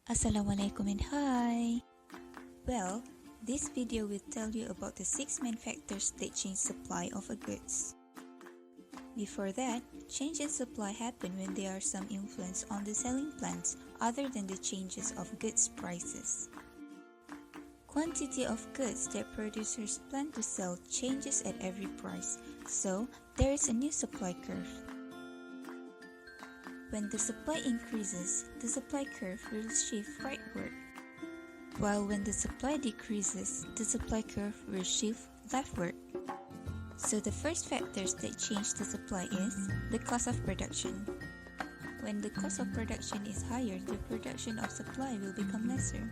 Assalamualaikum and hi! Well, this video will tell you about the 6 main factors that change supply of a goods. Before that, change in supply happen when there are some influence on the selling plans other than the changes of goods prices. Quantity of goods that producers plan to sell changes at every price, so there is a new supply curve. When the supply increases, the supply curve will shift rightward, while when the supply decreases, the supply curve will shift leftward. So the first factors that change the supply is the cost of production. When the cost of production is higher, the production of supply will become lesser.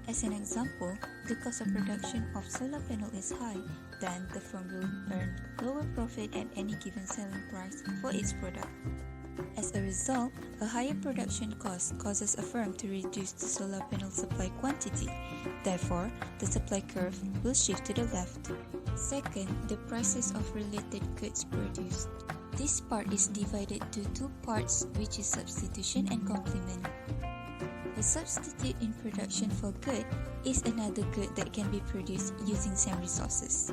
As an example, the cost of production of solar panel is high, then the firm will earn lower profit at any given selling price for its product. As a result, a higher production cost causes a firm to reduce the solar panel supply quantity. Therefore, the supply curve will shift to the left. Second, the prices of related goods produced. This part is divided to two parts, which is substitution and complement. A substitute in production for good is another good that can be produced using same resources.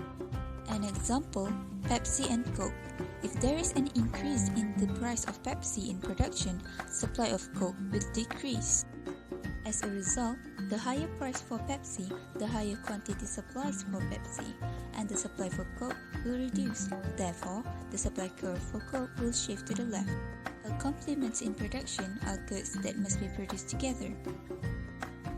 An example, Pepsi and Coke. If there is an increase in the price of Pepsi in production, supply of Coke will decrease. As a result, the higher price for Pepsi, the higher quantity supplies for Pepsi, and the supply for Coke will reduce. Therefore, the supply curve for Coke will shift to the left. Complements in production are goods that must be produced together.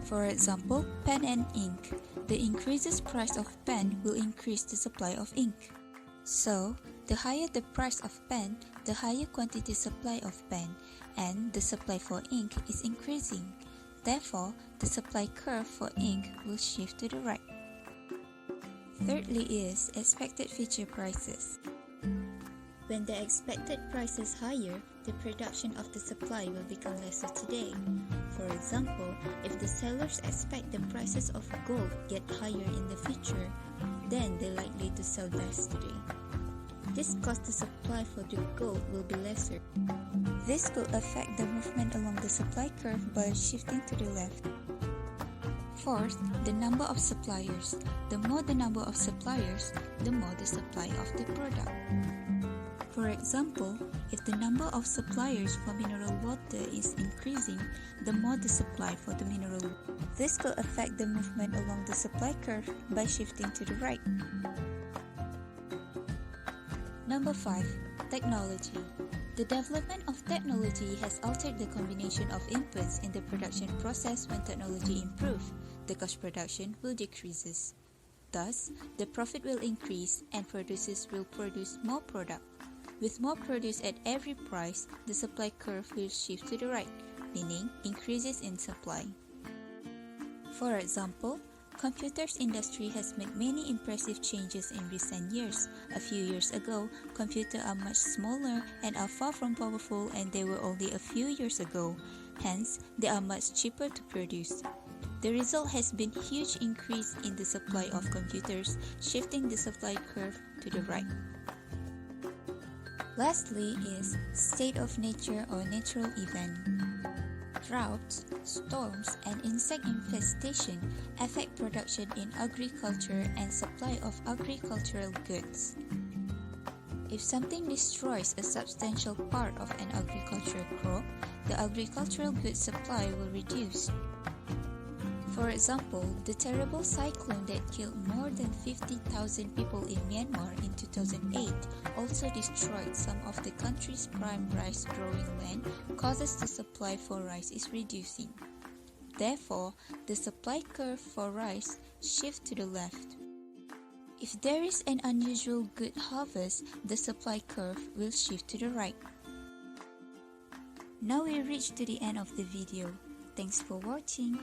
For example, pen and ink. The increases price of pen will increase the supply of ink. So, the higher the price of pen, the higher quantity supply of pen, and the supply for ink is increasing. Therefore, the supply curve for ink will shift to the right. Thirdly is expected future prices. When the expected price is higher, the production of the supply will become lesser today. For example, if the sellers expect the prices of gold get higher in the future, then they're likely to sell less today. This causes the supply for the gold will be lesser. This could affect the movement along the supply curve by shifting to the left. Fourth, the number of suppliers. The more the number of suppliers, the more the supply of the product. For example, if the number of suppliers for mineral water is increasing, the more the supply for the mineral water. This could affect the movement along the supply curve by shifting to the right. Number 5. Technology. The development of technology has altered the combination of inputs in the production process. When technology improves, the cost production will decrease. Thus, the profit will increase and producers will produce more product. With more produce at every price, the supply curve will shift to the right, meaning increases in supply. For example, computers industry has made many impressive changes in recent years. A few years ago, computers are much smaller and are far from powerful, and they were only a few years ago. Hence, they are much cheaper to produce. The result has been huge increase in the supply of computers, shifting the supply curve to the right. Lastly is state of nature or natural event. Droughts, storms, and insect infestation affect production in agriculture and supply of agricultural goods. If something destroys a substantial part of an agricultural crop, the agricultural goods supply will reduce. For example, the terrible cyclone that killed more than 50,000 people in Myanmar in 2008 also destroyed some of the country's prime rice growing land, causes the supply for rice is reducing. Therefore, the supply curve for rice shifts to the left. If there is an unusual good harvest, the supply curve will shift to the right. Now we reach to the end of the video. Thanks for watching.